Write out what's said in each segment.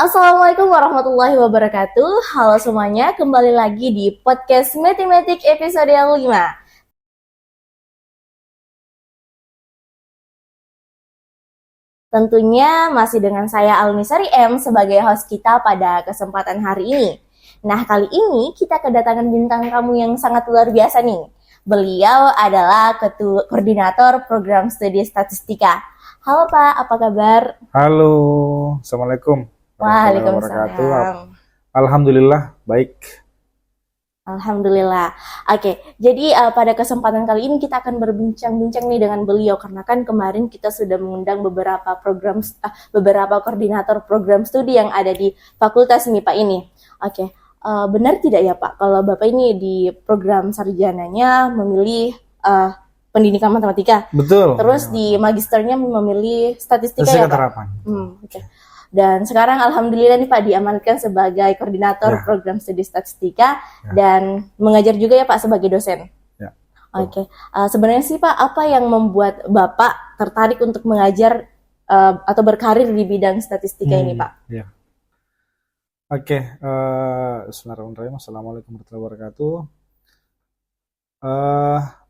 Assalamualaikum warahmatullahi wabarakatuh. Halo semuanya, kembali lagi di podcast Matematik episode yang 5. Tentunya masih dengan saya Alnisari M sebagai host kita pada kesempatan hari ini. Nah, kali ini kita kedatangan bintang tamu yang sangat luar biasa nih. Beliau adalah koordinator program studi statistika. Halo Pak, apa kabar? Halo, Assalamualaikum warahmatullahi wabarakatuh. Waalaikumsalam. Alhamdulillah, baik. Alhamdulillah. Oke, jadi pada kesempatan kali ini kita akan berbincang-bincang nih dengan beliau karena kan kemarin kita sudah mengundang beberapa koordinator program studi yang ada di fakultas nih Pak ini. Oke, benar tidak ya Pak kalau Bapak ini di program sarjananya memilih pendidikan matematika? Betul. Terus di magisternya memilih statistika ya Pak? Terapan. Oke. Dan sekarang alhamdulillah nih Pak diamankan sebagai koordinator program studi statistika dan mengajar juga ya Pak sebagai dosen. Ya. Oke. Sebenarnya sih Pak, apa yang membuat Bapak tertarik untuk mengajar atau berkarir di bidang statistika ini Pak? Ya. Oke. Bismillahirrahmanirrahim. Assalamualaikum warahmatullahi wabarakatuh.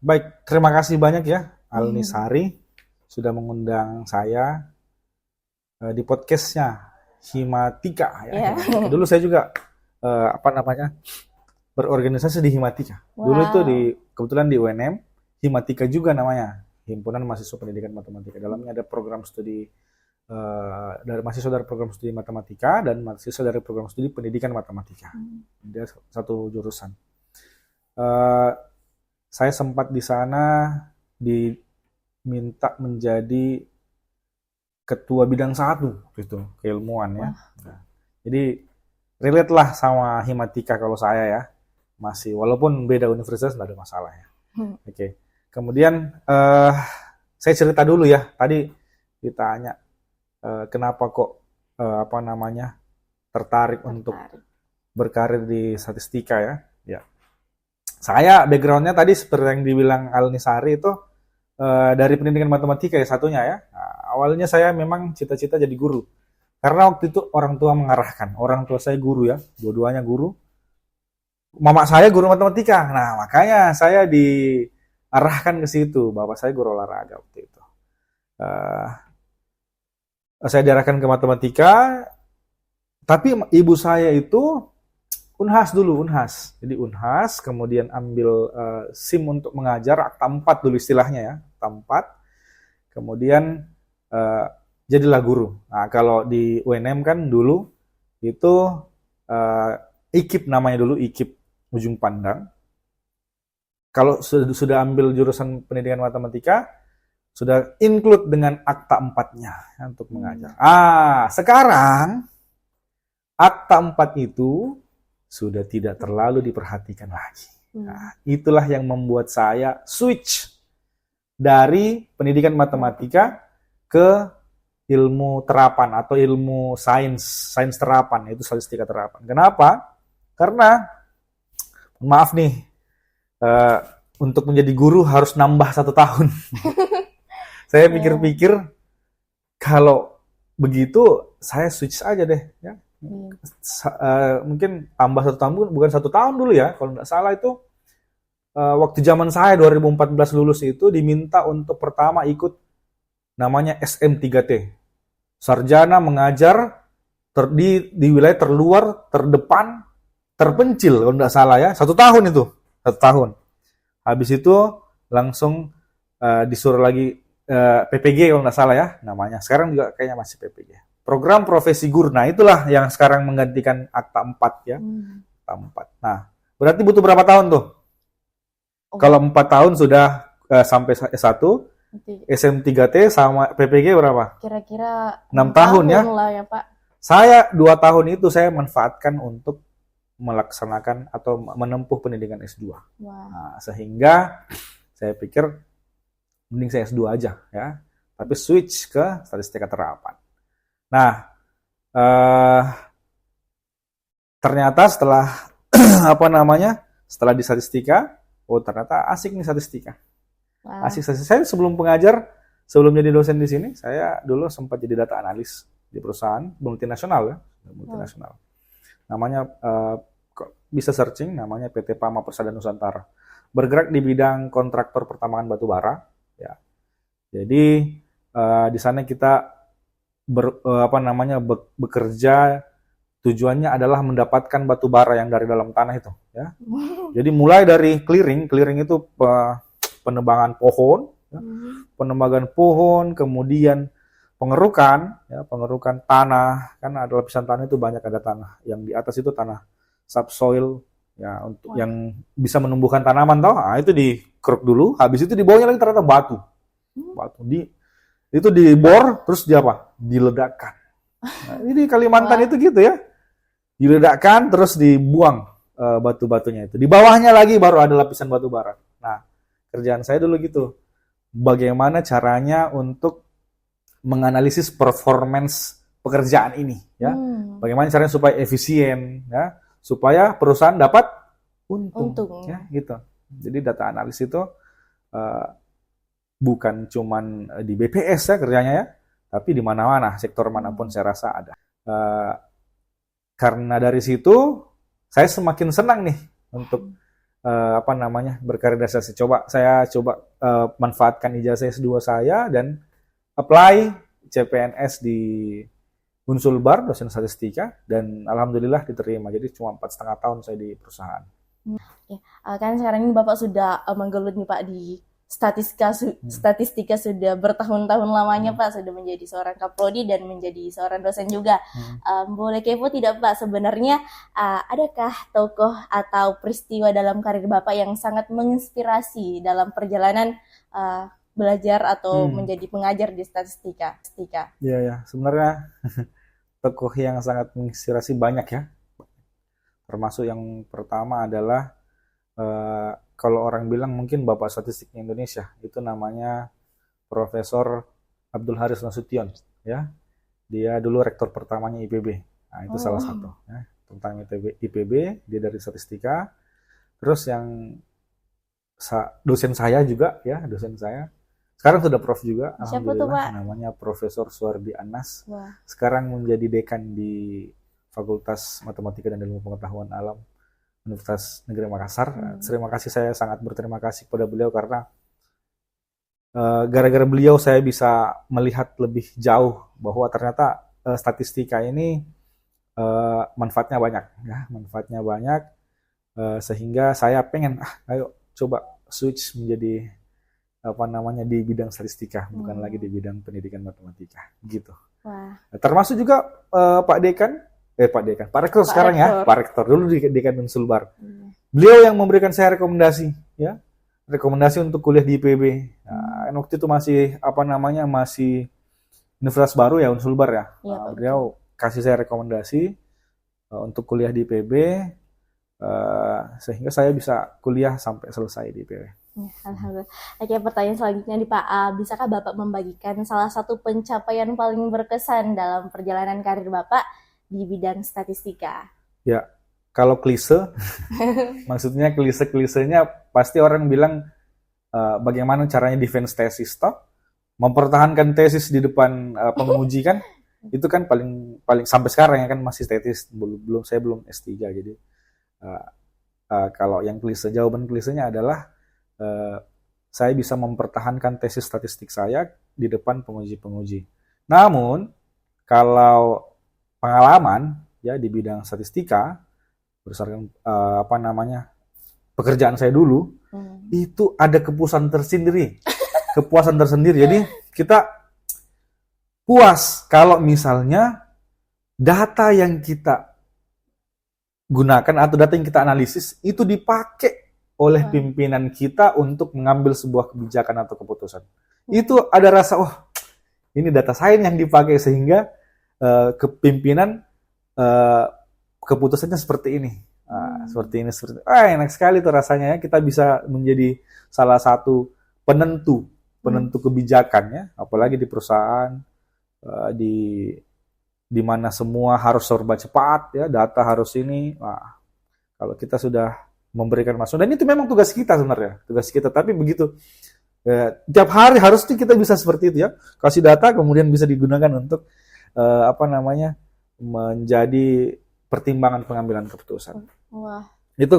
Baik, terima kasih banyak ya Alnisari sudah mengundang saya di podcastnya Himatika ya. Dulu saya juga berorganisasi di Himatika. Dulu itu kebetulan di UNM Himatika juga namanya, Himpunan Mahasiswa Pendidikan Matematika. Dalamnya ada program studi dari mahasiswa dari program studi matematika dan mahasiswa dari program studi pendidikan matematika. Dia satu jurusan. Saya sempat di sana diminta menjadi ketua bidang 1 gitu, keilmuan ya. Nah, jadi relate lah sama Himatika kalau saya ya. Masih walaupun beda universitas nggak ada masalah ya. Oke. Kemudian saya cerita dulu ya. Tadi ditanya kenapa kok tertarik untuk berkarir di statistika ya. Ya. Saya backgroundnya tadi seperti yang dibilang Alnisari itu dari pendidikan matematika ya satunya ya. Nah, awalnya saya memang cita-cita jadi guru. Karena waktu itu orang tua mengarahkan. Orang tua saya guru ya, dua-duanya guru. Mama saya guru matematika. Nah, makanya saya diarahkan ke situ. Bapak saya guru olahraga waktu itu. Saya diarahkan ke matematika. Tapi ibu saya itu Unhas dulu, Unhas. Jadi Unhas, kemudian ambil SIM untuk mengajar, akta 4 dulu istilahnya ya, akta 4. Kemudian jadilah guru. Nah, kalau di UNM kan dulu itu IKIP namanya dulu, IKIP Ujung Pandang. Kalau sudah ambil jurusan pendidikan matematika, sudah include dengan akta 4-nya ya, untuk mengajar. Sekarang akta 4 itu sudah tidak terlalu diperhatikan lagi. Nah, itulah yang membuat saya switch dari pendidikan matematika ke ilmu terapan atau ilmu sains terapan, yaitu statistika terapan. Kenapa? Karena, maaf nih, untuk menjadi guru harus nambah 1 tahun. Saya pikir-pikir, kalau begitu saya switch aja deh, ya. Mungkin tambah 1 tahun, bukan 1 tahun dulu ya, kalau nggak salah itu waktu zaman saya 2014 lulus itu diminta untuk pertama ikut namanya SM3T, sarjana mengajar di wilayah terluar, terdepan, terpencil kalau nggak salah ya, 1 tahun itu, 1 tahun. Habis itu langsung disuruh lagi PPG kalau nggak salah ya namanya, sekarang juga kayaknya masih PPG. Program profesi guru. Nah, itulah yang sekarang menggantikan akta 4 ya. Akta 4. Nah, berarti butuh berapa tahun tuh? Kalau 4 tahun sudah sampai S1, SM3T sama PPG berapa? Kira-kira 6 tahun ya. Lah ya, Pak. Saya 2 tahun itu saya manfaatkan untuk melaksanakan atau menempuh pendidikan S2. Nah, sehingga saya pikir mending saya S2 aja ya. Tapi switch ke statistika terapan. Nah, ternyata setelah setelah di statistika, ternyata asik nih statistika. Asik statistika. Saya sebelum jadi dosen di sini, saya dulu sempat jadi data analis di perusahaan multinasional ya, multinasional. Namanya bisa searching, namanya PT Pama Persada Nusantara. Bergerak di bidang kontraktor pertambangan batu bara. Ya. Jadi di sana kita bekerja, tujuannya adalah mendapatkan batu bara yang dari dalam tanah itu. Ya. Jadi mulai dari clearing itu penebangan pohon, ya, penebangan pohon, kemudian pengerukan tanah, kan ada lapisan tanah itu banyak, ada tanah yang di atas itu tanah subsoil, ya, untuk yang bisa menumbuhkan tanaman, itu dikeruk dulu, habis itu di bawahnya lagi ternyata batu itu dibor, terus diledakkan. Nah, ini Kalimantan itu gitu ya, diledakkan terus dibuang batu-batunya itu, di bawahnya lagi baru ada lapisan batu bara. Nah, kerjaan saya dulu gitu, bagaimana caranya untuk menganalisis performance pekerjaan ini, ya. Bagaimana caranya supaya efisien, ya, supaya perusahaan dapat untung. Ya, gitu. Jadi data analis itu bukan cuman di BPS ya kerjanya ya, tapi di mana-mana, sektor manapun saya rasa ada. Karena dari situ saya semakin senang nih untuk berkarir. Saya coba manfaatkan ijazah S2 saya dan apply CPNS di Unsulbar, dosen statistika, dan alhamdulillah diterima. Jadi cuma 4,5 tahun saya di perusahaan. Kan sekarang ini Bapak sudah menggelut nih Pak di statistika sudah bertahun-tahun lamanya Pak, sudah menjadi seorang kaprodi dan menjadi seorang dosen juga. Boleh kepo tidak Pak, sebenarnya adakah tokoh atau peristiwa dalam karir Bapak yang sangat menginspirasi dalam perjalanan belajar atau menjadi pengajar di statistika? Iya, sebenarnya tokoh yang sangat menginspirasi banyak ya. Termasuk yang pertama adalah kalau orang bilang mungkin Bapak Statistiknya Indonesia, itu namanya Profesor Abdul Haris Nasution, ya. Dia dulu rektor pertamanya IPB. Nah, itu salah satu, ya. Tentang IPB, dia dari statistika. Terus yang dosen saya juga, ya, dosen saya. Sekarang sudah prof juga, alhamdulillah. Namanya Profesor Suwardi Anas. Sekarang menjadi dekan di Fakultas Matematika dan Ilmu Pengetahuan Alam Universitas Negeri Makassar. Terima kasih, saya sangat berterima kasih kepada beliau karena gara-gara beliau saya bisa melihat lebih jauh bahwa ternyata statistika ini manfaatnya banyak, ya, sehingga saya pengen ayo coba switch menjadi di bidang statistika, bukan lagi di bidang pendidikan matematika, gitu. Termasuk juga Pak Rektor sekarang ya, Pak Rektor dulu di Dekan Unsulbar. Beliau yang memberikan saya rekomendasi untuk kuliah di IPB. Nah, waktu itu masih masih universitas baru ya, Unsulbar ya. Beliau kasih saya rekomendasi untuk kuliah di IPB, sehingga saya bisa kuliah sampai selesai di IPB. Alhamdulillah. Oke, pertanyaan selanjutnya nih Pak, bisakah Bapak membagikan salah satu pencapaian paling berkesan dalam perjalanan karir Bapak di bidang statistika? Ya, kalau klise, maksudnya klise-klisenya pasti orang bilang bagaimana caranya defense tesis toh, mempertahankan tesis di depan penguji kan, itu kan paling sampai sekarang ya kan masih tesis, saya belum S3, jadi kalau yang jawaban klisenya adalah saya bisa mempertahankan tesis statistik saya di depan penguji-penguji. Namun kalau pengalaman ya di bidang statistika berdasarkan pekerjaan saya dulu, itu ada kepuasan tersendiri. Jadi kita puas kalau misalnya data yang kita gunakan atau data yang kita analisis itu dipakai oleh pimpinan kita untuk mengambil sebuah kebijakan atau keputusan. Itu ada rasa, ini data saya yang dipakai sehingga kepimpinan keputusannya seperti ini. Seperti ini. Enak sekali tuh rasanya ya, kita bisa menjadi salah satu penentu kebijakan ya, apalagi di perusahaan di mana semua harus serba cepat ya, data harus ini. Kalau kita sudah memberikan masukan, dan itu memang tugas kita sebenarnya, tapi begitu tiap hari harusnya kita bisa seperti itu ya, kasih data kemudian bisa digunakan untuk menjadi pertimbangan pengambilan keputusan. Wah, Itu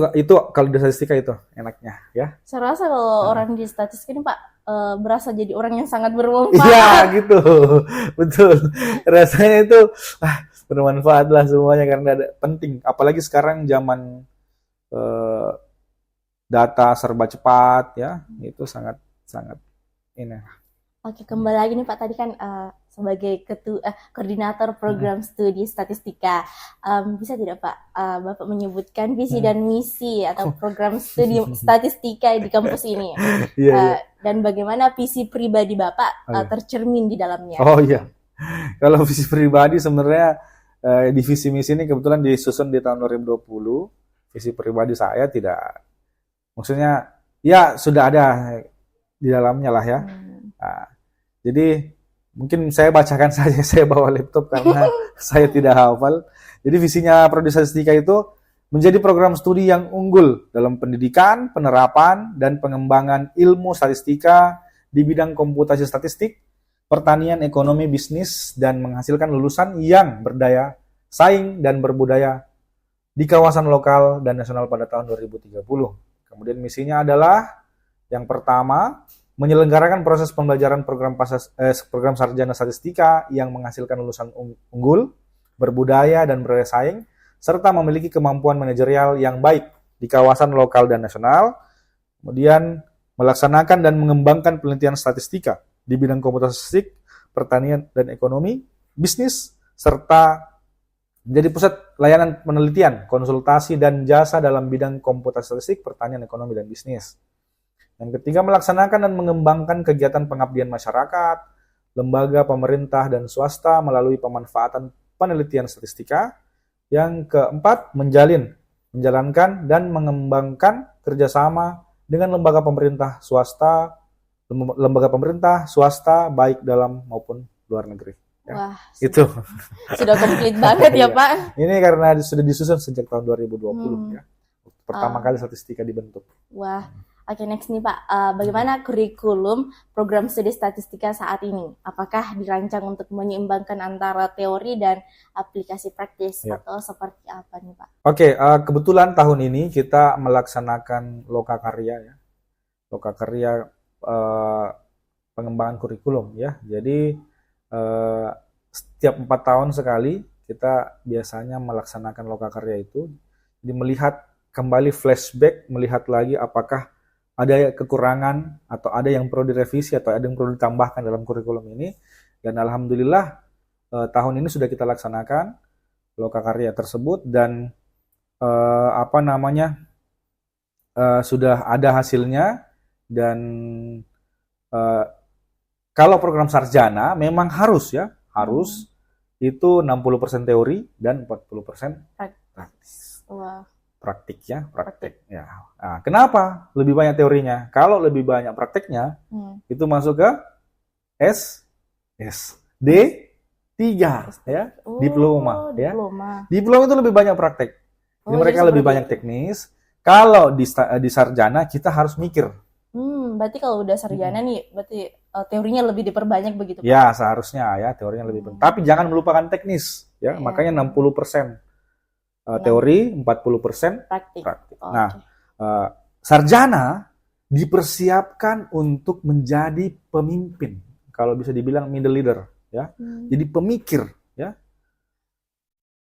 kalau di statistika itu enaknya ya. saya rasa kalau orang di statistik ini Pak berasa jadi orang yang sangat bermanfaat. Iya gitu, betul. Rasanya itu bermanfaat lah semuanya karena ada penting. Apalagi sekarang zaman eh, data serba cepat ya, itu sangat sangat ini. Oke, kembali lagi nih Pak, tadi kan sebagai koordinator program studi statistika, bisa tidak Pak Bapak menyebutkan visi dan misi atau program studi statistika di kampus ini? Iya. Dan bagaimana visi pribadi Bapak tercermin di dalamnya? Oh iya, kalau visi pribadi sebenarnya di visi misi ini kebetulan disusun di tahun 2020. Visi pribadi saya tidak, maksudnya ya sudah ada di dalamnya lah ya. Nah, jadi mungkin saya bacakan saja, saya bawa laptop karena saya tidak hafal. Jadi visinya Prodi Statistika itu menjadi program studi yang unggul dalam pendidikan, penerapan, dan pengembangan ilmu statistika di bidang komputasi statistik, pertanian, ekonomi, bisnis, dan menghasilkan lulusan yang berdaya saing dan berbudaya di kawasan lokal dan nasional pada tahun 2030. Kemudian misinya adalah yang pertama, menyelenggarakan proses pembelajaran program sarjana statistika yang menghasilkan lulusan unggul, berbudaya dan berdaya saing, serta memiliki kemampuan manajerial yang baik di kawasan lokal dan nasional. Kemudian melaksanakan dan mengembangkan penelitian statistika di bidang komputasi statistik, pertanian dan ekonomi, bisnis, serta menjadi pusat layanan penelitian, konsultasi dan jasa dalam bidang komputasi statistik, pertanian, ekonomi dan bisnis. Yang ketiga, melaksanakan dan mengembangkan kegiatan pengabdian masyarakat, lembaga pemerintah dan swasta melalui pemanfaatan penelitian statistika. Yang keempat, menjalankan dan mengembangkan kerjasama dengan lembaga pemerintah swasta baik dalam maupun luar negeri. Ya, Wah, itu sudah komplit banget ya Pak. Ini karena sudah disusun sejak tahun 2020 ya. Pertama kali statistika dibentuk. Wah. Oke, next nih Pak, bagaimana kurikulum program studi statistika saat ini? Apakah dirancang untuk menyeimbangkan antara teori dan aplikasi praktis atau seperti apa nih Pak? Oke, kebetulan tahun ini kita melaksanakan lokakarya ya, lokakarya pengembangan kurikulum ya. Jadi setiap 4 tahun sekali kita biasanya melaksanakan lokakarya itu, jadi melihat kembali flashback, melihat lagi apakah ada kekurangan atau ada yang perlu direvisi atau ada yang perlu ditambahkan dalam kurikulum ini. Dan alhamdulillah tahun ini sudah kita laksanakan lokakarya tersebut dan sudah ada hasilnya. Dan kalau program sarjana memang harus itu 60% teori dan 40% praktis. Wah. Praktik. Ya. Nah, kenapa lebih banyak teorinya? Kalau lebih banyak prakteknya, itu masuk ke SD3 ya, diploma ya. Diploma itu lebih banyak praktek. Jadi mereka lebih banyak teknis. Kalau di sarjana kita harus mikir. Berarti kalau udah sarjana nih, berarti teorinya lebih diperbanyak begitu Pak? Ya, seharusnya ya teorinya lebih banyak. Tapi jangan melupakan teknis ya. Makanya 60% teori, 40% praktik. Nah, sarjana dipersiapkan untuk menjadi pemimpin, kalau bisa dibilang middle leader, ya. Jadi pemikir, ya,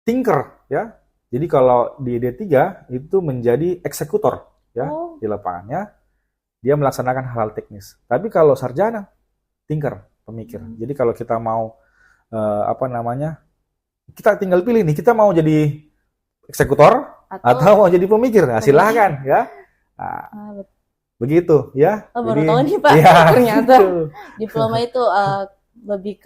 thinker, ya. Jadi kalau di D3 itu menjadi eksekutor, ya, di lapangannya, dia melaksanakan hal-hal teknis. Tapi kalau sarjana, thinker, pemikir. Jadi kalau kita mau kita tinggal pilih nih, kita mau jadi eksekutor atau mau jadi pemikir, nah, silakan ya. Nah, begitu ya. Baru tahu nih Pak, ya, ternyata diploma itu lebih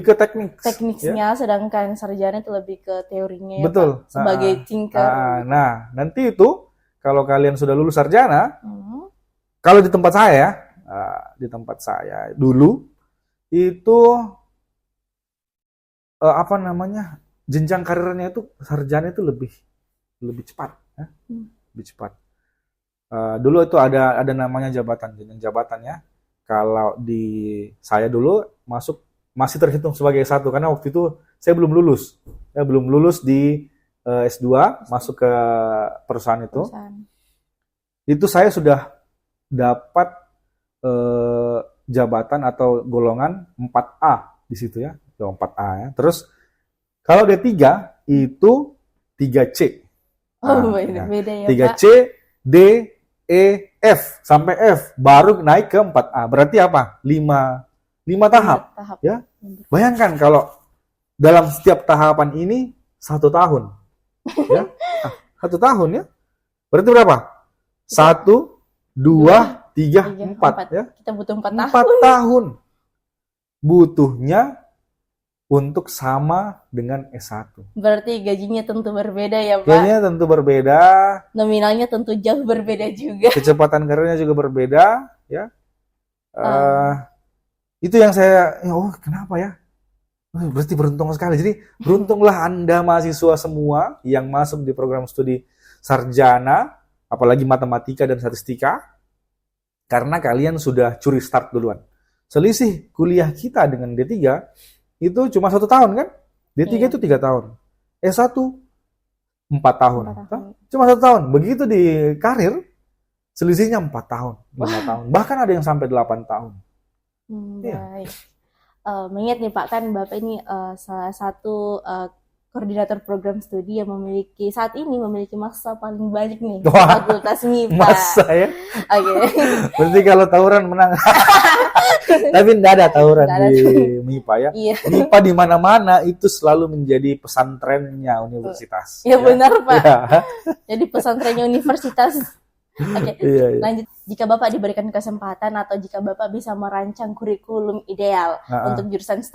ke tekniknya, sedangkan sarjana itu lebih ke teorinya. Betul. Ya, Pak, sebagai thinker. Nah, nanti itu kalau kalian sudah lulus sarjana, kalau di tempat saya dulu itu jenjang karirnya itu sarjana itu lebih cepat, ya? Lebih cepat. Dulu itu ada namanya jenjang jabatannya. Kalau di saya dulu masuk masih terhitung sebagai S1 karena waktu itu saya belum lulus. Saya belum lulus di S2 masuk ke perusahaan itu. Itu saya sudah dapat jabatan atau golongan 4A di situ ya. 4A ya. Terus kalau D3 itu 3C. Oh, beda ya, 3C, D, E, F sampai F baru naik ke 4A. Berarti apa? 5 tahap. Ya. Bayangkan kalau dalam setiap tahapan ini 1 tahun. Ya. 1 tahun ya. Berarti berapa? 1, 2, 3, 4 ya. Kita butuh 4 tahun. 4 tahun. Butuhnya untuk sama dengan S1. Berarti gajinya tentu berbeda ya, Pak? Gajinya tentu berbeda. Nominalnya tentu jauh berbeda juga. Kecepatan karirnya juga berbeda, ya. Itu yang saya, kenapa ya? Berarti beruntung sekali. Jadi beruntunglah Anda mahasiswa semua yang masuk di program studi sarjana, apalagi matematika dan statistika, karena kalian sudah curi start duluan. Selisih kuliah kita dengan D3 itu cuma 1 tahun kan? D3 itu 3 tahun. S1 4 tahun. Cuma 1 tahun. Begitu di karir, selisihnya 4 tahun, 5 tahun. Bahkan ada yang sampai 8 tahun. Baik. Mengingat nih Pak, kan Bapak ini salah satu koordinator program studi yang saat ini memiliki masa paling banyak nih di Fakultas MIPA. Masa ya? Oke. Berarti kalau tawuran menang. Tapi tidak ada tawuran di MIPA ya. Iya. MIPA di mana-mana itu selalu menjadi pesantrennya universitas. Ya, benar Pak. Ya. Jadi pesantrennya universitas. Oke. Iya. Lanjut, jika Bapak diberikan kesempatan atau jika Bapak bisa merancang kurikulum ideal untuk jurusan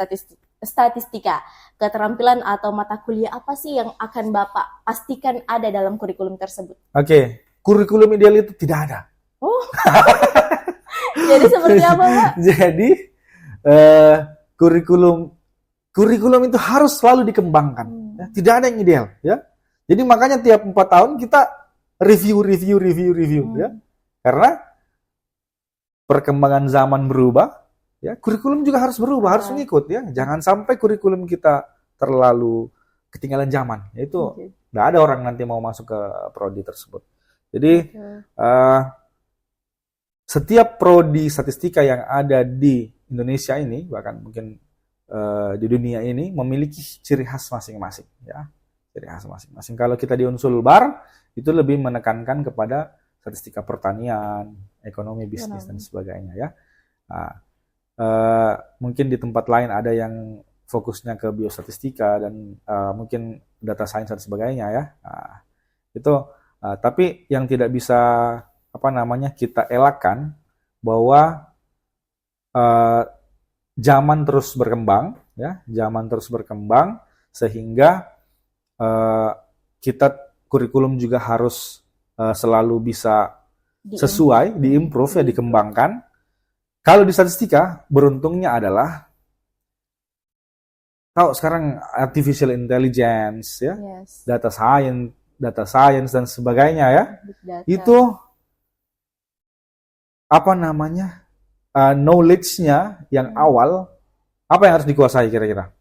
statistika, keterampilan atau mata kuliah apa sih yang akan Bapak pastikan ada dalam kurikulum tersebut? Oke. Kurikulum ideal itu tidak ada. Oh. Jadi seperti apa, Pak? Jadi kurikulum itu harus selalu dikembangkan. Ya. Tidak ada yang ideal, ya. Jadi makanya tiap 4 tahun kita review ya. Karena perkembangan zaman berubah, ya, kurikulum juga harus berubah, harus mengikut ya. Jangan sampai kurikulum kita terlalu ketinggalan zaman. Yaitu tidak ada orang nanti mau masuk ke prodi tersebut. Jadi setiap prodi statistika yang ada di Indonesia ini, bahkan mungkin di dunia ini, memiliki ciri khas masing-masing ya. Ciri khas masing-masing. Kalau kita di Unsul Bar itu lebih menekankan kepada statistika pertanian, ekonomi, bisnis dan sebagainya ya. Nah, mungkin di tempat lain ada yang fokusnya ke biostatistika dan mungkin data science dan sebagainya ya. Nah, itu tapi yang tidak bisa kita elakkan bahwa zaman terus berkembang ya, sehingga kurikulum juga harus selalu bisa sesuai, diimprove ya, dikembangkan. Kalau di statistika, beruntungnya adalah tahu sekarang artificial intelligence ya, data science dan sebagainya ya. Itu knowledge-nya yang awal apa yang harus dikuasai kira-kira?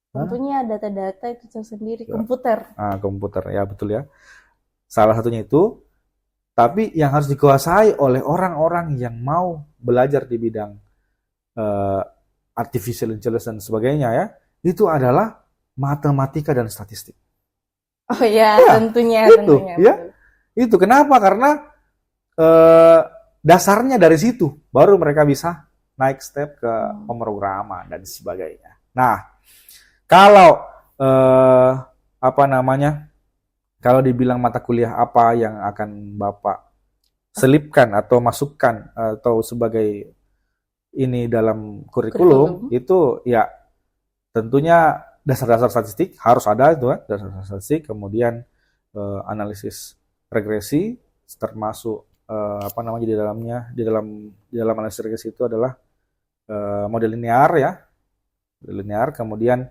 Tentunya data-data itu sendiri, komputer. Komputer ya, betul ya. Salah satunya itu. Tapi yang harus dikuasai oleh orang-orang yang mau belajar di bidang artificial intelligence dan sebagainya ya, itu adalah matematika dan statistik. Oh ya, tentunya. Ya. Itu kenapa? Karena dasarnya dari situ, baru mereka bisa naik step ke pemrograman dan sebagainya. Nah, kalau kalau dibilang mata kuliah apa yang akan Bapak selipkan atau masukkan atau sebagai ini dalam kurikulum, itu ya tentunya dasar-dasar statistik harus ada itu kan, dasar-dasar statistik, kemudian analisis regresi termasuk di dalam analisis regresi itu adalah model linear, kemudian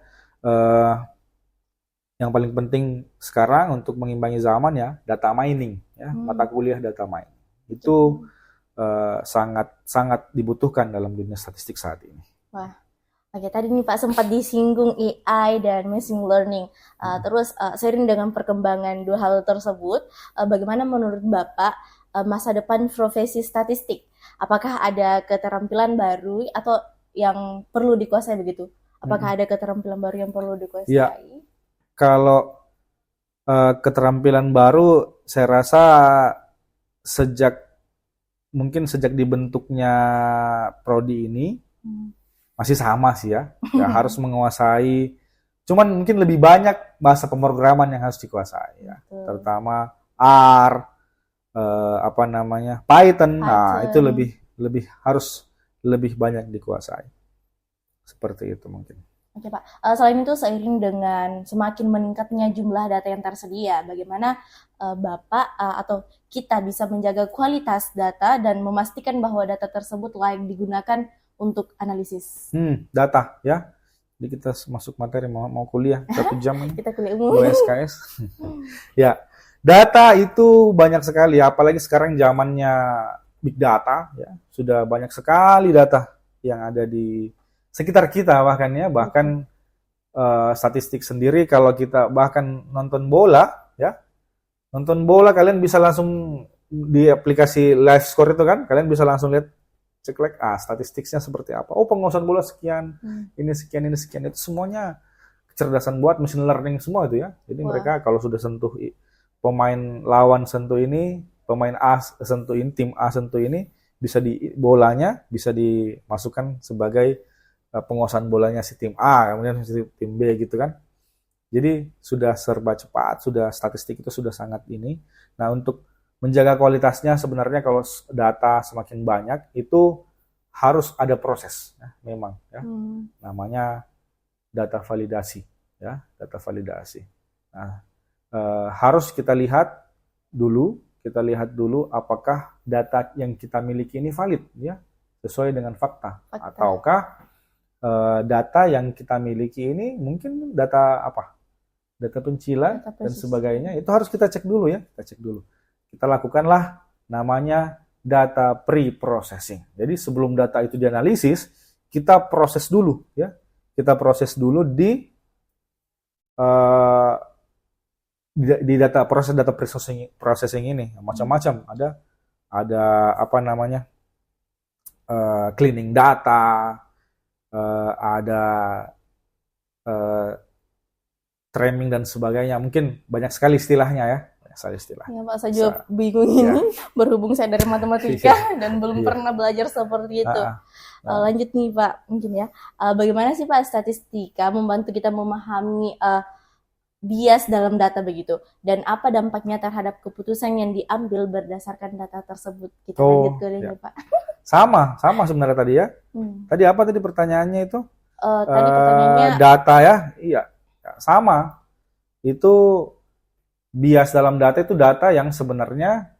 yang paling penting sekarang untuk mengimbangi zaman ya, data mining ya, mata kuliah data mining. Itu sangat dibutuhkan dalam dunia statistik saat ini. Wah. Oke, tadi nih Pak sempat disinggung AI dan machine learning. Terus seiring dengan perkembangan dua hal tersebut, bagaimana menurut Bapak masa depan profesi statistik? Apakah ada keterampilan baru atau yang perlu dikuasai begitu? Apakah ada keterampilan baru yang perlu dikuasai? Ya, kalau keterampilan baru, saya rasa mungkin sejak dibentuknya prodi ini masih sama sih ya. Ya harus menguasai, cuman mungkin lebih banyak bahasa pemrograman yang harus dikuasai ya. Terutama R, Python. Nah, itu harus lebih banyak dikuasai. Seperti itu mungkin. Oke Pak, selain itu seiring dengan semakin meningkatnya jumlah data yang tersedia, bagaimana Bapak atau kita bisa menjaga kualitas data dan memastikan bahwa data tersebut layak digunakan untuk analisis? Data ya. Jadi kita masuk materi, mau kuliah 1 jam ini. Kita kuliah umum. SKS. Ya, data itu banyak sekali, apalagi sekarang zamannya big data ya. Sudah banyak sekali data yang ada di sekitar kita bahkan ya, statistik sendiri kalau kita bahkan nonton bola kalian bisa langsung di aplikasi live score itu kan, kalian bisa langsung lihat cek statistiknya seperti apa. Penguasaan bola sekian, ini sekian, itu semuanya kecerdasan buat machine learning semua itu ya. Jadi mereka kalau sudah sentuh pemain lawan sentuh ini, pemain A sentuh ini, tim A sentuh ini, bolanya bisa dimasukkan sebagai penguasaan bolanya si tim A, kemudian si tim B gitu kan. Jadi sudah serba cepat, sudah statistik itu sudah sangat ini. Nah, untuk menjaga kualitasnya sebenarnya kalau data semakin banyak itu harus ada proses ya, memang ya. Namanya data validasi ya, data validasi. Nah, harus kita lihat dulu apakah data yang kita miliki ini valid ya, sesuai dengan fakta. Ataukah data yang kita miliki ini mungkin data pencilan dan sebagainya, itu harus kita cek dulu ya, kita lakukanlah namanya data pre-processing. Jadi sebelum data itu dianalisis, kita proses dulu ya, di proses data processing ini macam-macam, ada cleaning data, ada training dan sebagainya, mungkin banyak sekali istilahnya ya. Ya Pak, saya juga bingung ini berhubung saya dari matematika dan belum pernah belajar seperti itu. Lanjut nih Pak, mungkin ya, bagaimana sih Pak statistika membantu kita memahami bias dalam data begitu, dan apa dampaknya terhadap keputusan yang diambil berdasarkan data tersebut? Kita lanjut ke ini Pak. Sama sebenarnya tadi ya. Tadi apa tadi pertanyaannya itu? Tadi pertanyaannya data ya, iya sama. Itu bias dalam data itu data yang sebenarnya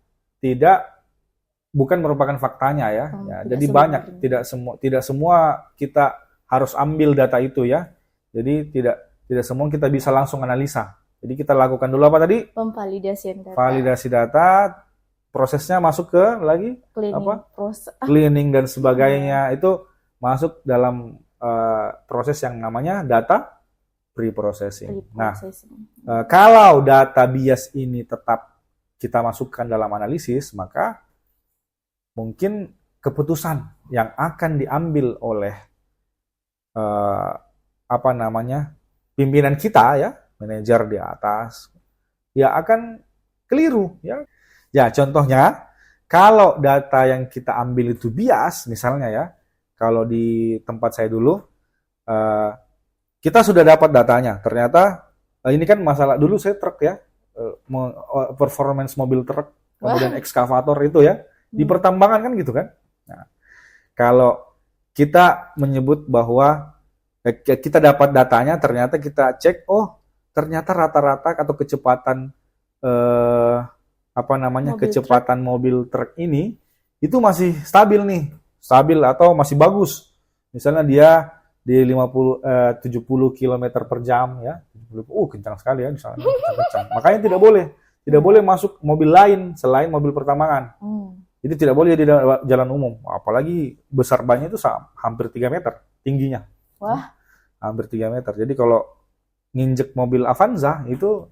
bukan merupakan faktanya ya. Jadi banyak, tidak semua kita harus ambil data itu ya. Jadi tidak semua kita bisa langsung analisa. Jadi kita lakukan dulu apa tadi? Pemvalidasian data. Validasi data, prosesnya masuk ke lagi cleaning dan sebagainya, itu masuk dalam proses yang namanya data pre-processing. Nah, kalau data bias ini tetap kita masukkan dalam analisis, maka mungkin keputusan yang akan diambil oleh pimpinan kita ya, manajer di atas, ya akan keliru ya. Ya, contohnya kalau data yang kita ambil itu bias, misalnya ya, kalau di tempat saya dulu, kita sudah dapat datanya. Ternyata ini kan masalah dulu saya truk ya, performance mobil truk, kemudian ekskavator itu ya, di pertambangan kan gitu kan. Nah, kalau kita menyebut bahwa kita dapat datanya, ternyata kita cek, ternyata rata-rata atau kecepatan kecepatan mobil truk ini itu masih stabil atau masih bagus. Misalnya dia di 70 km per jam ya. Kencang sekali ya, misalnya kencang. Makanya tidak boleh masuk mobil lain selain mobil pertambangan. Jadi tidak boleh di jalan umum, apalagi besar bannya itu hampir 3 meter tingginya. Wah. Hampir 3 meter. Jadi kalau nginjek mobil Avanza itu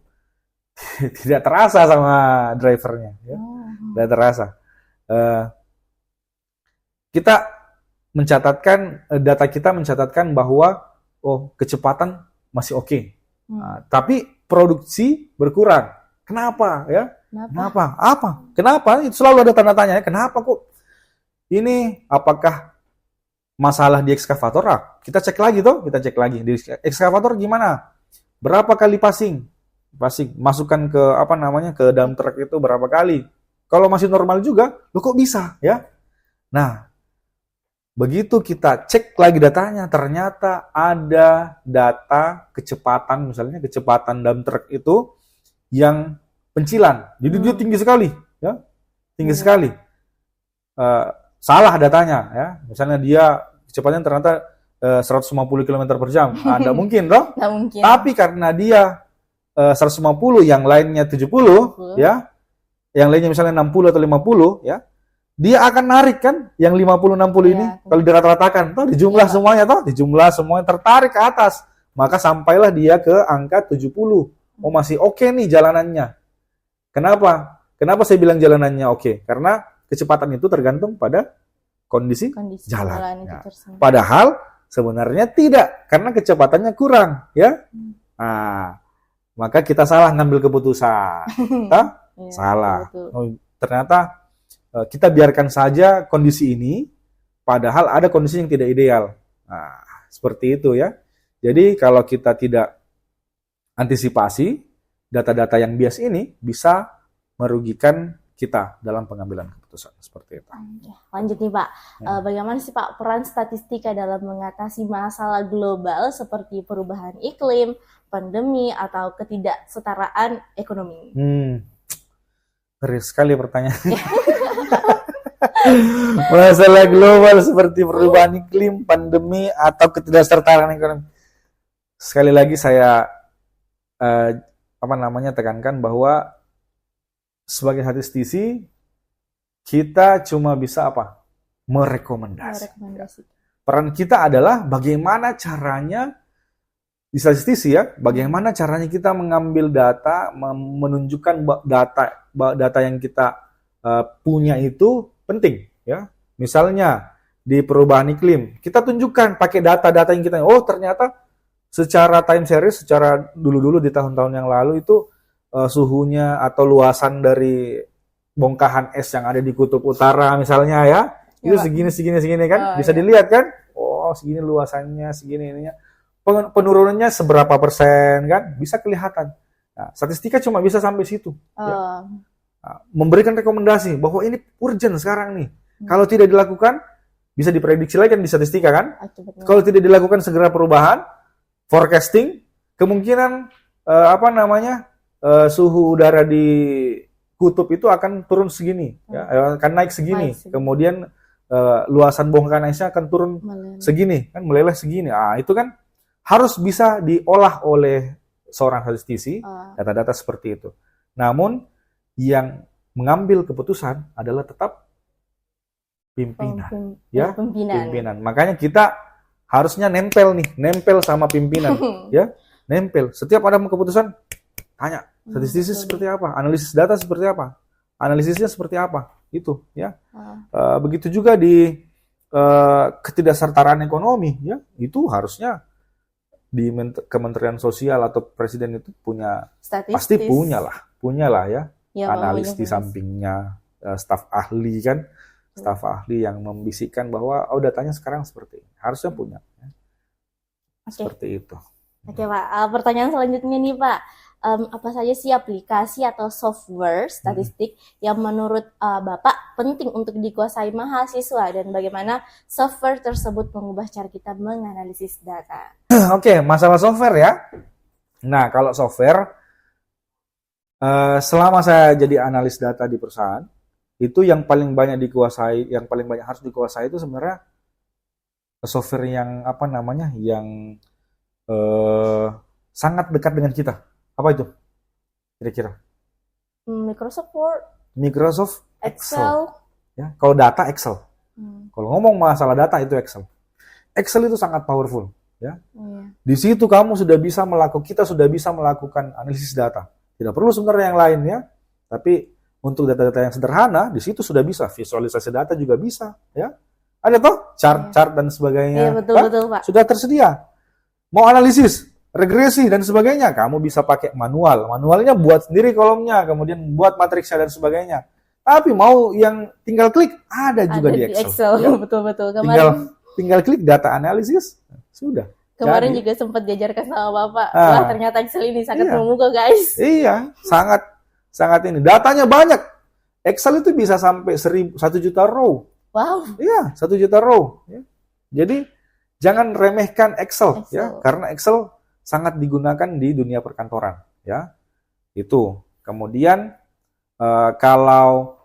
tidak terasa sama drivernya, ya. Tidak terasa. Kita mencatatkan, data kita mencatatkan bahwa kecepatan masih oke. Tapi produksi berkurang. Kenapa ya? Kenapa? Apa? Kenapa? Itu selalu ada tanda tanya. Kenapa kok? Ini apakah masalah di ekskavator? Kita cek lagi toh, kita cek lagi di ekskavator gimana? Berapa kali passing? Masukkan ke ke dump truck itu berapa kali? Kalau masih normal juga, lo kok bisa ya? Nah, begitu kita cek lagi datanya, ternyata ada data kecepatan, misalnya kecepatan dump truck itu yang pencilan. Jadi dia tinggi sekali, ya, tinggi sekali. Salah datanya, ya. Misalnya dia kecepatannya ternyata 150 km per jam. Nggak mungkin, toh? Nggak mungkin. Tapi karena dia 150, yang lainnya 70, ya, yang lainnya misalnya 60 atau 50, ya, dia akan narik kan yang 50-60 ini, kalau dirata-ratakan, toh dijumlah semuanya, toh dijumlah semuanya tertarik ke atas, maka sampailah dia ke angka 70. Masih oke nih jalanannya. Kenapa? Kenapa saya bilang jalanannya oke? Karena kecepatan itu tergantung pada kondisi jalan. Ya. Padahal sebenarnya tidak, karena kecepatannya kurang, ya. Nah, maka kita salah ngambil keputusan. Salah. Ternyata kita biarkan saja kondisi ini, padahal ada kondisi yang tidak ideal. Nah, seperti itu ya. Jadi kalau kita tidak antisipasi, data-data yang bias ini bisa merugikan kita dalam pengambilan keputusan. Seperti itu. Lanjut nih Pak, bagaimana sih Pak peran statistika dalam mengatasi masalah global seperti perubahan iklim, pandemi, atau ketidaksetaraan ekonomi? Ngeri sekali pertanyaan. Masalah global seperti perubahan iklim, pandemi, atau ketidaksertaan ekonomi. Sekali lagi saya tekankan bahwa sebagai statistisi kita cuma bisa merekomendasi. Peran kita adalah bagaimana caranya di statistisi ya, bagaimana caranya kita mengambil data, menunjukkan data yang kita punya itu penting ya. Misalnya di perubahan iklim, kita tunjukkan pakai data-data yang kita, ternyata secara time series, secara dulu-dulu di tahun-tahun yang lalu itu suhunya atau luasan dari bongkahan es yang ada di kutub utara misalnya ya, itu segini kan, bisa dilihat kan, segini luasannya, segini ininya, penurunannya seberapa persen kan, bisa kelihatan. Nah, statistika cuma bisa sampai situ. Ya. Nah, memberikan rekomendasi bahwa ini urgent sekarang nih. Kalau tidak dilakukan, bisa diprediksi lagi kan di statistika kan. Kalau tidak dilakukan segera perubahan, forecasting, kemungkinan suhu udara di kutub itu akan turun segini, ya, akan naik segini. Kemudian luasan bongkahan esnya akan turun segini, kan meleleh segini. Itu kan harus bisa diolah oleh seorang statistisi, data-data seperti itu. Namun yang mengambil keputusan adalah tetap pimpinan, pimpinan. Makanya kita harusnya nempel sama pimpinan, ya, nempel. Setiap ada keputusan, tanya statistisi seperti apa, analisis data seperti apa, analisisnya seperti apa, itu, ya. Begitu juga di ketidaksertaan ekonomi, ya, itu harusnya di Kementerian Sosial atau Presiden itu punya, pasti punya lah ya, analis di sampingnya, staf ahli kan. Staf ahli yang membisikkan bahwa datanya sekarang seperti ini. Harusnya punya. Ya. Seperti itu. Oke Pak, pertanyaan selanjutnya nih Pak. Apa saja sih aplikasi atau software statistik yang menurut Bapak penting untuk dikuasai mahasiswa, dan bagaimana software tersebut mengubah cara kita menganalisis data? Oke, masalah software ya. Nah, kalau software, selama saya jadi analis data di perusahaan, itu yang paling banyak dikuasai, yang paling banyak harus dikuasai itu sebenarnya software yang yang sangat dekat dengan kita. Apa itu kira-kira? Microsoft Word, Microsoft Excel, Ya, kalau data Excel. Hmm. Kalau ngomong masalah data itu Excel. Excel itu sangat powerful. Ya. Iya. Di situ kita sudah bisa melakukan analisis data. Tidak perlu sebenarnya yang lain ya. Tapi untuk data-data yang sederhana, di situ sudah bisa. Visualisasi data juga bisa. Ya. Ada toh chart dan sebagainya. Iya, betul, Pak. Sudah tersedia. Mau analisis, regresi dan sebagainya, kamu bisa pakai manual. Manualnya buat sendiri kolomnya, kemudian buat matriksnya dan sebagainya. Tapi mau yang tinggal klik, ada juga di Excel. Ya? Betul-betul. Tinggal klik data analisis, sudah. Kemarin juga sempat diajarkan sama Bapak. Wah, ternyata Excel ini sangat memukau, guys. Iya, sangat ini. Datanya banyak. Excel itu bisa sampai 1 juta row. Wow. Iya, 1 juta row. Ya. Jadi jangan remehkan Excel. Ya, karena Excel sangat digunakan di dunia perkantoran. Ya, itu. Kemudian kalau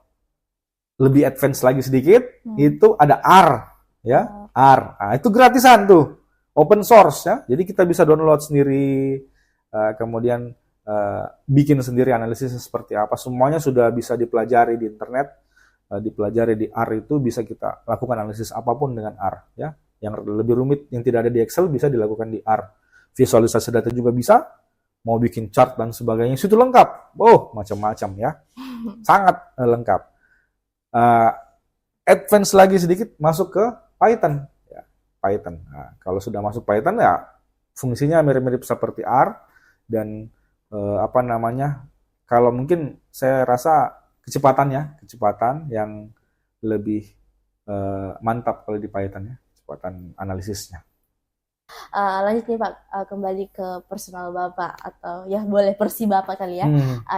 lebih advance lagi sedikit, itu ada R. Ya, R. Nah, itu gratisan tuh. Open source ya, jadi kita bisa download sendiri, kemudian bikin sendiri analisis seperti apa, semuanya sudah bisa dipelajari di internet, dipelajari di R itu bisa kita lakukan analisis apapun dengan R ya, yang lebih rumit yang tidak ada di Excel bisa dilakukan di R, visualisasi data juga bisa, mau bikin chart dan sebagainya, situ lengkap, macam-macam ya, sangat lengkap. Advance lagi sedikit masuk ke Python. Python. Nah, kalau sudah masuk Python ya fungsinya mirip-mirip seperti R dan kalau mungkin saya rasa kecepatan yang lebih mantap kalau di Python ya, kecepatan analisisnya. Lanjut nih Pak, kembali ke personal Bapak atau ya boleh versi Bapak kali ya.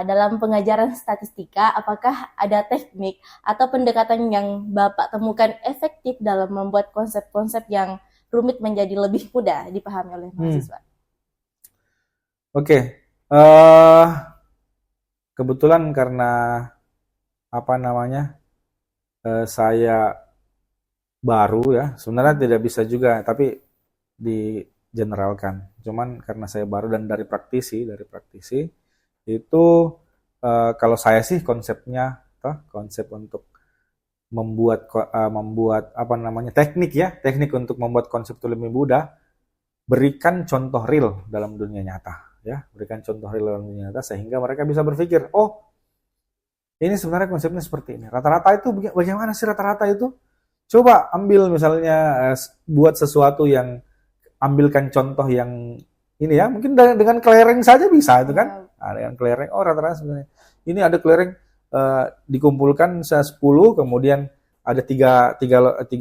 Dalam pengajaran statistika, apakah ada teknik atau pendekatan yang Bapak temukan efektif dalam membuat konsep-konsep yang rumit menjadi lebih mudah dipahami oleh mahasiswa? Oke. Kebetulan karena saya baru ya, sebenarnya tidak bisa juga, tapi di generalkan. Cuman karena saya baru dan dari praktisi itu kalau saya sih konsep untuk membuat teknik untuk membuat konsep itu lebih mudah, berikan contoh real dalam dunia nyata ya, sehingga mereka bisa berpikir, oh ini sebenarnya konsepnya seperti ini. Rata-rata itu bagaimana sih rata-rata itu? Coba ambil misalnya buat sesuatu yang ambilkan contoh yang ini ya, mungkin dengan kelereng saja bisa itu kan. Dengan kelereng, rata-rata sebenarnya. Ini ada kelereng dikumpulkan 10, kemudian ada tiga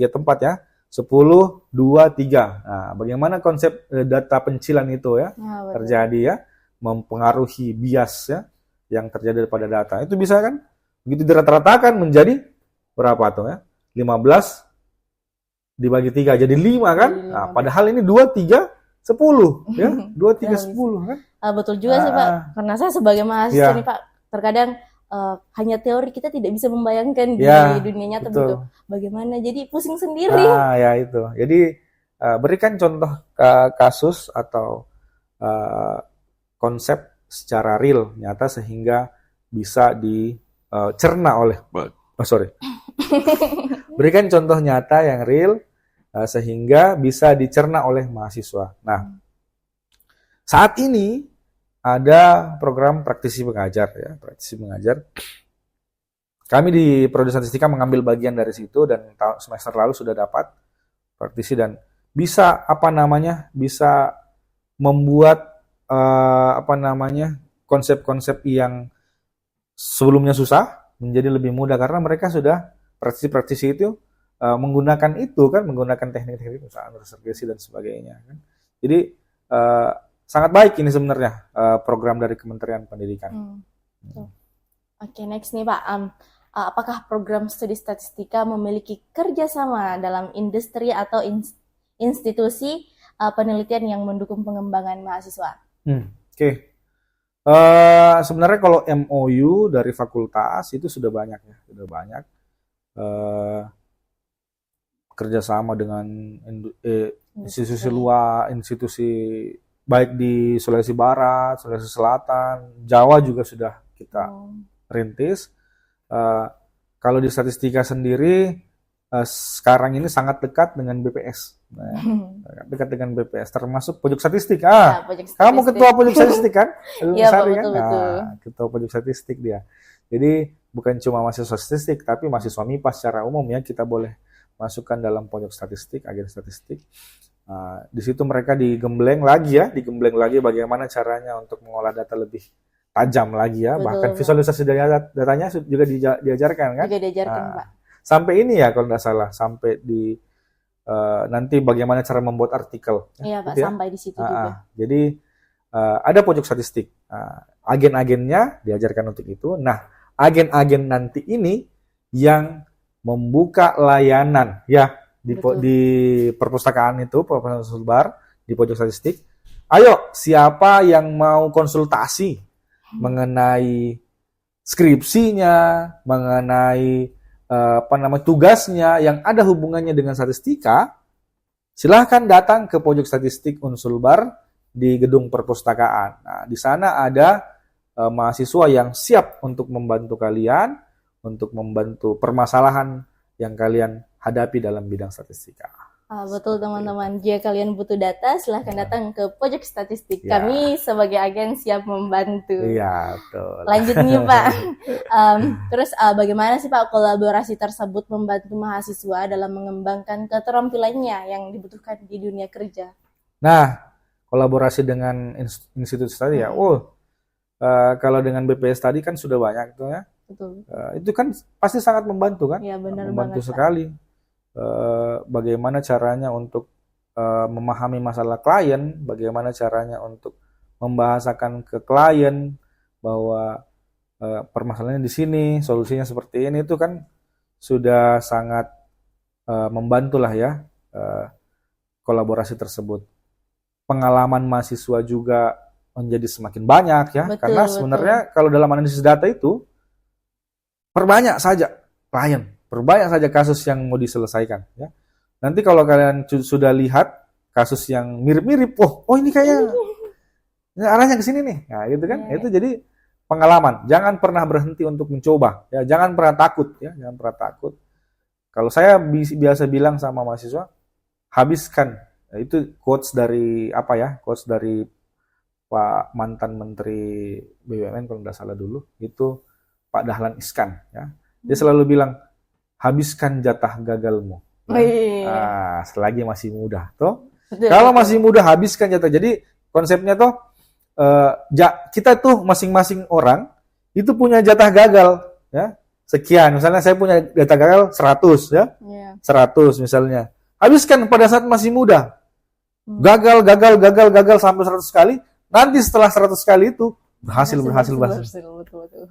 tempat ya. 10, 2, 3. Nah, bagaimana konsep data pencilan itu ya terjadi ya, mempengaruhi bias ya yang terjadi pada data. Itu bisa kan? Begitu dirata-ratakan menjadi berapa tuh ya? 15 dibagi 3 jadi 5 kan? Nah, padahal ini 2, 3, 10 ya. 2, 3, 10 kan? Betul juga sih Pak. Karena saya sebagai mahasiswa nih Pak, terkadang hanya teori kita tidak bisa membayangkan di dunia nyata betul. Bagaimana? Jadi pusing sendiri. Ya itu. Jadi berikan contoh kasus atau konsep secara real nyata sehingga bisa dicerna oleh berikan contoh nyata yang real sehingga bisa dicerna oleh mahasiswa. Nah, saat ini ada program praktisi mengajar ya, Kami di Prodi Statistika mengambil bagian dari situ dan semester lalu sudah dapat praktisi dan bisa bisa membuat konsep-konsep yang sebelumnya susah menjadi lebih mudah karena mereka sudah praktisi itu menggunakan teknik-teknik misalnya regresi dan sebagainya kan. Jadi sangat baik ini sebenarnya program dari Kementerian Pendidikan. Oke, next nih Pak. Apakah program studi statistika memiliki kerjasama dalam industri atau institusi penelitian yang mendukung pengembangan mahasiswa? Oke. Sebenarnya kalau MOU dari fakultas itu sudah banyak ya, kerjasama dengan institusi luar, institusi baik di Sulawesi Barat, Sulawesi Selatan, Jawa juga sudah kita rintis. kalau di statistika sendiri sekarang ini sangat dekat dengan BPS. Nah, dekat dengan BPS, termasuk pojok statistik. Ya, pojok Kamu statistik. ketua pojok statistik kan? Iya, Pak, Sari kan? betul-betul. Nah, ketua pojok statistik dia. Jadi bukan cuma mahasiswa statistik, tapi mahasiswa MIPA secara umum ya kita boleh masukkan dalam pojok statistik, agen statistik. Di situ mereka digembleng lagi bagaimana caranya untuk mengolah data lebih tajam lagi ya. Betul, Bahkan Pak. visualisasi datanya juga diajarkan kan. Juga diajarkan, Nah, Pak. sampai ini ya kalau nggak salah, sampai di nanti bagaimana cara membuat artikel. Iya, Pak, gitu ya. sampai di situ juga. Jadi ada pojok statistik. Agen-agennya diajarkan untuk itu. Nah, agen-agen nanti ini yang membuka layanan ya di Betul. perpustakaan itu, perpustakaan Sulbar di pojok statistik. Ayo, siapa yang mau konsultasi mengenai skripsinya, mengenai tugasnya yang ada hubungannya dengan statistika, silahkan datang ke pojok statistik Unsulbar di gedung perpustakaan. Nah, di sana ada mahasiswa yang siap untuk membantu kalian, untuk membantu permasalahan yang kalian hadapi dalam bidang statistika. Betul teman-teman, jika kalian butuh data silahkan datang ke pojok statistik. Ya. Kami sebagai agen siap membantu. Iya, betul. Lanjut nih Pak. Terus bagaimana sih Pak kolaborasi tersebut membantu mahasiswa dalam mengembangkan keterampilannya yang dibutuhkan di dunia kerja? Nah, kolaborasi dengan institut tadi ya. Kalau dengan BPS tadi kan sudah banyak tuh ya. Betul. Itu kan pasti sangat membantu kan? Ya, benar Membantu banget, Pak. sekali. Bagaimana caranya untuk memahami masalah klien, bagaimana caranya untuk membahasakan ke klien bahwa permasalahannya di sini, solusinya seperti ini, itu kan sudah sangat membantu lah ya kolaborasi tersebut. Pengalaman mahasiswa juga menjadi semakin banyak ya, Betul, karena betul. sebenarnya kalau dalam analisis data itu perbanyak saja klien, perbanyak saja kasus yang mau diselesaikan ya. Nanti kalau kalian sudah lihat kasus yang mirip-mirip, oh ini kayaknya arahnya ke sini nih. Nah, gitu kan. Ya. Itu jadi pengalaman. Jangan pernah berhenti untuk mencoba ya, jangan pernah takut ya, jangan pernah takut. Kalau saya biasa bilang sama mahasiswa, habiskan. Nah, itu quotes dari apa ya? Quotes dari Pak mantan Menteri BUMN kalau nggak salah dulu, itu Pak Dahlan Iskan ya. Dia selalu bilang, habiskan jatah gagalmu. Selagi masih muda, toh. Betul, Kalau betul. masih muda, habiskan jatah. Jadi konsepnya toh kita tuh masing-masing orang itu punya jatah gagal ya. Sekian, misalnya saya punya jatah gagal 100 ya. Ya. 100 misalnya. Habiskan pada saat masih muda. Gagal sampai 100 kali. Nanti setelah 100 kali itu berhasil. Betul.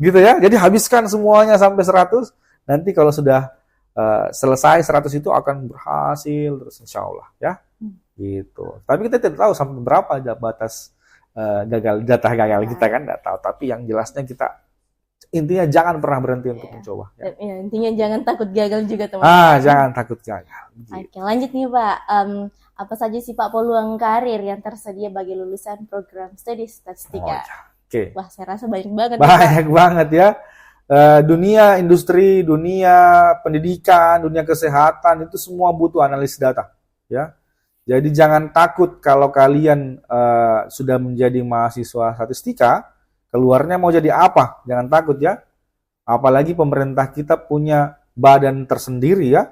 Gitu ya. Jadi habiskan semuanya sampai 100. Nanti kalau sudah selesai 100 itu akan berhasil terus insya Allah ya. Gitu. Tapi kita tidak tahu sampai berapa batas jatah gagal kita kan, nggak tahu. Tapi yang jelasnya kita intinya jangan pernah berhenti untuk mencoba. Ya. Ya, intinya jangan takut gagal juga teman-teman. Jangan takut gagal. Oke, lanjut nih Pak. Apa saja sih Pak peluang karir yang tersedia bagi lulusan program studi statistika? Oke. Wah, saya rasa banyak banget. Pak. Banyak banget ya. Dunia industri, dunia pendidikan, dunia kesehatan itu semua butuh analisis data, ya. Jadi jangan takut kalau kalian sudah menjadi mahasiswa statistika, keluarnya mau jadi apa? Jangan takut ya. Apalagi pemerintah kita punya badan tersendiri ya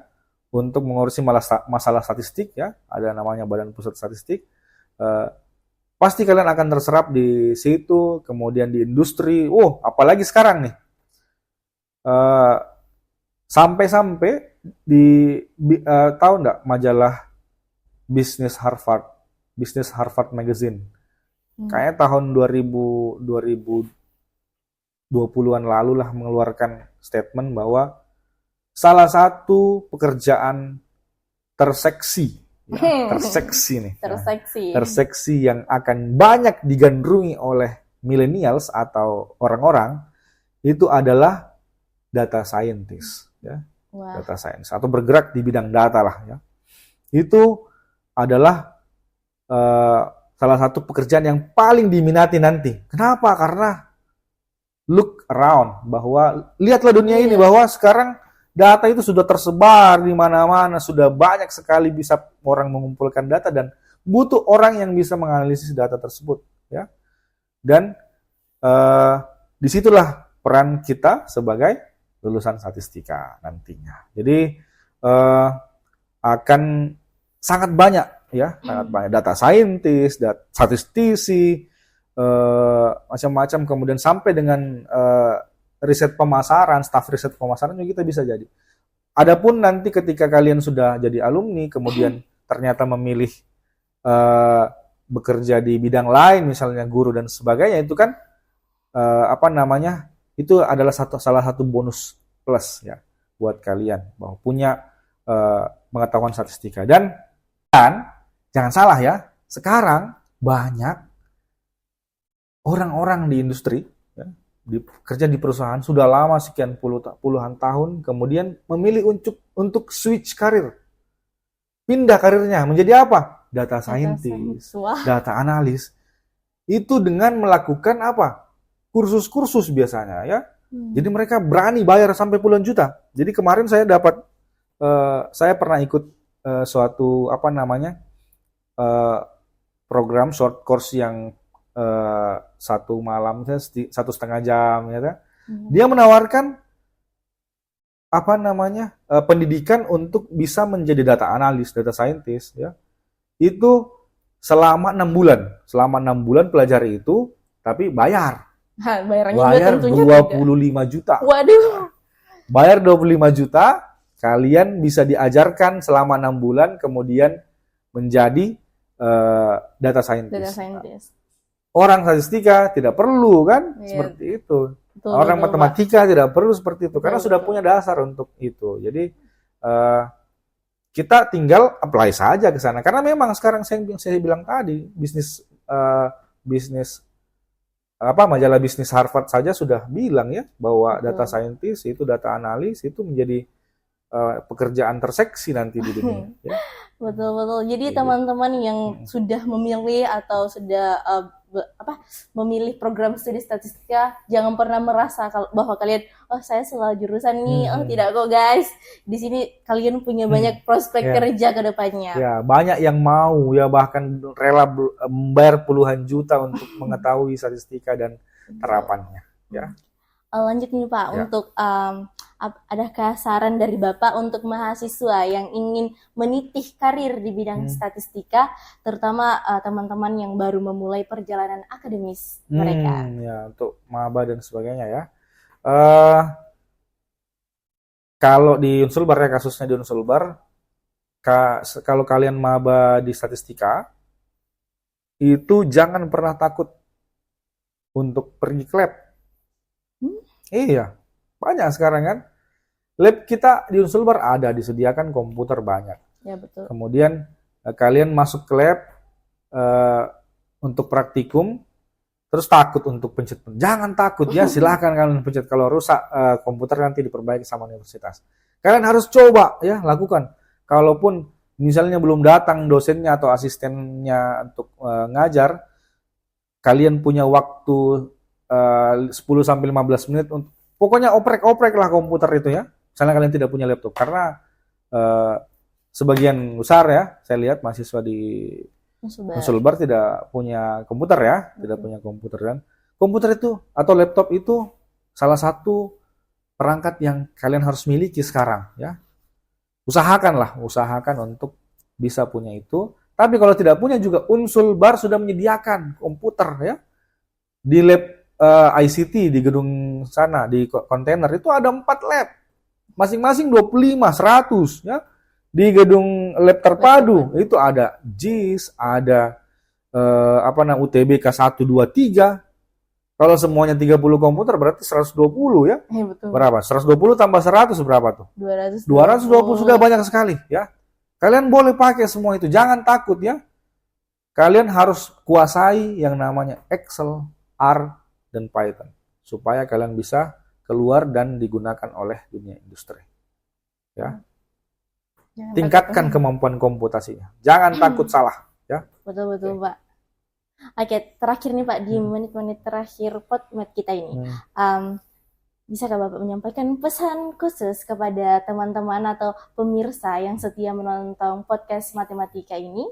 untuk mengurusi masalah statistik ya. Ada namanya Badan Pusat Statistik. Pasti kalian akan terserap di situ, kemudian di industri. Apalagi sekarang nih. Sampai-sampai tahu nggak majalah Business Harvard Magazine. Kayaknya tahun 2020-an lalu lah mengeluarkan statement bahwa salah satu pekerjaan terseksi yang akan banyak digandrungi oleh millennials atau orang-orang itu adalah data scientist ya. Data science atau bergerak di bidang data lah ya. Itu adalah salah satu pekerjaan yang paling diminati nanti. Kenapa? Karena look around, bahwa lihatlah dunia ini bahwa sekarang Data itu sudah tersebar di mana-mana, sudah banyak sekali bisa orang mengumpulkan data dan butuh orang yang bisa menganalisis data tersebut, ya. Dan disitulah peran kita sebagai lulusan statistika nantinya. Jadi akan sangat banyak, ya, sangat banyak data scientist, statistisi, macam-macam, kemudian sampai dengan riset pemasaran, staf riset pemasaran juga kita bisa jadi. Adapun nanti ketika kalian sudah jadi alumni, kemudian ternyata memilih bekerja di bidang lain, misalnya guru dan sebagainya, itu kan itu adalah salah satu bonus plus, ya, buat kalian bahwa punya pengetahuan statistika. Dan jangan salah, ya, sekarang banyak orang-orang di industri, ya, kerja di perusahaan sudah lama, sekian puluhan tahun, kemudian memilih untuk switch karir, pindah karirnya menjadi apa? Data scientist, data analis. Itu dengan melakukan apa? Kursus-kursus biasanya, ya. Jadi mereka berani bayar sampai puluhan juta. Jadi kemarin saya pernah ikut suatu program short course yang 1 malam, 1,5 jam, ya. Dia menawarkan pendidikan untuk bisa menjadi data analis, data scientist, ya. Itu selama 6 bulan. Selama 6 bulan pelajari itu, tapi bayar. Bayar 25 juta. Waduh. Bayar 25 juta, kalian bisa diajarkan selama 6 bulan, kemudian menjadi data scientist. Orang statistika tidak perlu, kan, seperti itu. Orang matematika tidak perlu seperti itu, karena sudah punya dasar untuk itu. Jadi kita tinggal apply saja ke sana. Karena memang sekarang saya bilang tadi, majalah bisnis Harvard saja sudah bilang, ya, bahwa data scientist itu, data analis itu menjadi pekerjaan terseksi nanti di dunia. Ya. Betul. Jadi teman-teman yang sudah memilih atau sudah memilih program studi statistika, jangan pernah merasa bahwa kalian, saya salah jurusan nih. Tidak kok, guys. Di sini kalian punya banyak prospek kerja ke depannya. Ya, banyak yang mau, ya, bahkan rela membayar puluhan juta untuk mengetahui statistika dan terapannya, ya. Lanjut nih, Pak, untuk adakah saran dari Bapak untuk mahasiswa yang ingin menitih karir di bidang statistika, terutama teman-teman yang baru memulai perjalanan akademis mereka? Ya, untuk maba dan sebagainya, ya. Kalau di Unsulbar, ya, kasusnya di Unsulbar, kalau kalian maba di statistika, itu jangan pernah takut untuk pergi ke lab. Iya, banyak sekarang, kan. Lab kita di Unsulbar ada, disediakan komputer banyak. Ya, betul. Kemudian kalian masuk ke lab untuk praktikum, terus takut untuk pencet. Jangan takut, ya, silahkan kalian pencet. Kalau rusak komputer nanti diperbaiki sama universitas. Kalian harus coba, ya, lakukan. Kalaupun misalnya belum datang dosennya atau asistennya untuk ngajar, kalian punya waktu 10-15 menit untuk, pokoknya oprek lah komputer itu, ya. Misalnya kalian tidak punya laptop, karena sebagian besar, ya, saya lihat mahasiswa di Unsulbar tidak punya komputer, ya, tidak punya komputer. Dan komputer itu atau laptop itu salah satu perangkat yang kalian harus miliki sekarang, ya. Usahakan untuk bisa punya itu. Tapi kalau tidak punya juga, Unsulbar sudah menyediakan komputer, ya. Di lab ICT di gedung sana, di kontainer itu ada 4 lab, masing-masing 25, 100, ya. Di gedung lab terpadu itu ada JIS, ada UTBK 1, 2, 3. Kalau semuanya 30 komputer berarti 120, ya. Betul. Berapa? 120 tambah 100 berapa tuh? 220 sudah banyak sekali, ya. Kalian boleh pakai semua itu, jangan takut, ya. Kalian harus kuasai yang namanya Excel, R, dan Python, supaya kalian bisa keluar dan digunakan oleh dunia industri, ya. Tingkatkan kemampuan komputasinya, jangan takut salah, ya. Betul, Pak. Oke, terakhir nih, Pak, di menit-menit terakhir podcast kita ini, Bisakah Bapak menyampaikan pesan khusus kepada teman-teman atau pemirsa yang setia menonton podcast matematika ini?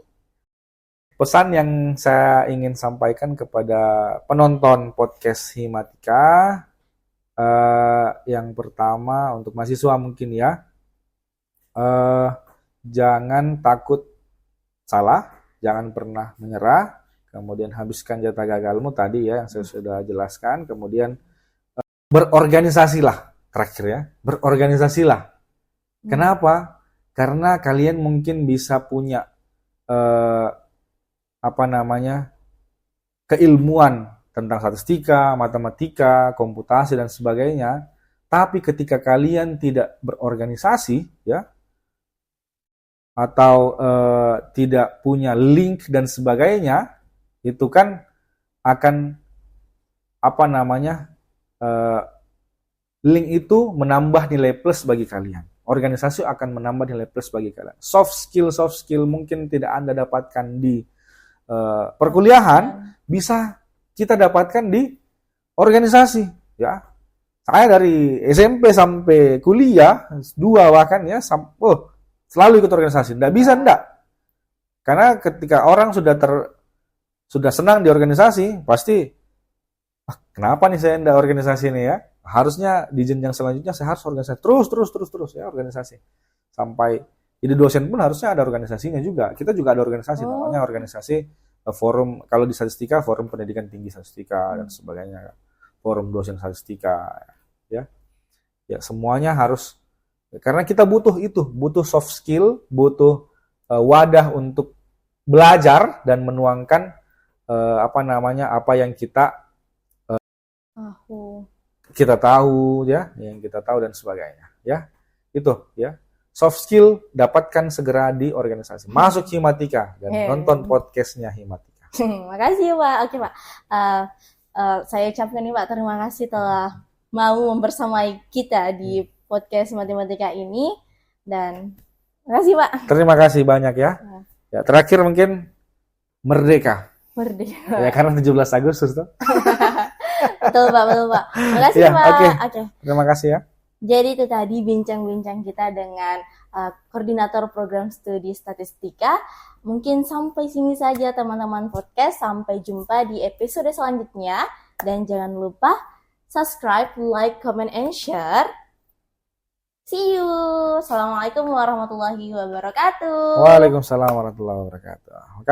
Pesan yang saya ingin sampaikan kepada penonton podcast Himatika, yang pertama untuk mahasiswa mungkin ya, jangan takut salah, jangan pernah menyerah, kemudian habiskan jatah gagalmu tadi ya yang saya sudah jelaskan, kemudian berorganisasilah, terakhir ya, berorganisasilah. Kenapa? Karena kalian mungkin bisa punya keilmuan tentang statistika, matematika, komputasi dan sebagainya, tapi ketika kalian tidak berorganisasi ya, atau tidak punya link dan sebagainya, itu kan akan link itu menambah nilai plus bagi kalian. Organisasi akan menambah nilai plus bagi kalian. Soft skill mungkin tidak Anda dapatkan di perkuliahan, bisa kita dapatkan di organisasi ya. Saya dari SMP sampai kuliah 2 bahkan ya, selalu ikut organisasi. Nggak bisa enggak. Karena ketika orang sudah senang di organisasi, pasti kenapa nih saya enggak organisasi ini ya? Harusnya di jenjang selanjutnya saya harus organisasi terus ya, organisasi. Sampai jadi dosen pun harusnya ada organisasinya juga. Kita juga ada organisasi, namanya organisasi forum, kalau di statistika forum pendidikan tinggi statistika dan sebagainya, forum dosen statistika ya. Ya semuanya harus, karena kita butuh soft skill, butuh wadah untuk belajar dan menuangkan apa yang kita tahu ya, yang kita tahu dan sebagainya ya. Itu ya. Soft skill dapatkan segera di organisasi. Masuk Himatika dan nonton podcastnya Himatika. Makasih Pak. Oke Pak. Saya ucapkan nih Pak, terima kasih telah mau membersamai kita di podcast matematika ini, dan makasih Pak. Terima kasih banyak ya. Ya terakhir mungkin merdeka. Ya karena 17 Agustus tuh. Betul Pak. Makasih ya, Pak. Oke. Terima kasih ya. Jadi itu tadi bincang-bincang kita dengan koordinator program studi statistika. Mungkin sampai sini saja teman-teman podcast. Sampai jumpa di episode selanjutnya. Dan jangan lupa subscribe, like, comment, and share. See you. Assalamualaikum warahmatullahi wabarakatuh. Waalaikumsalam warahmatullahi wabarakatuh.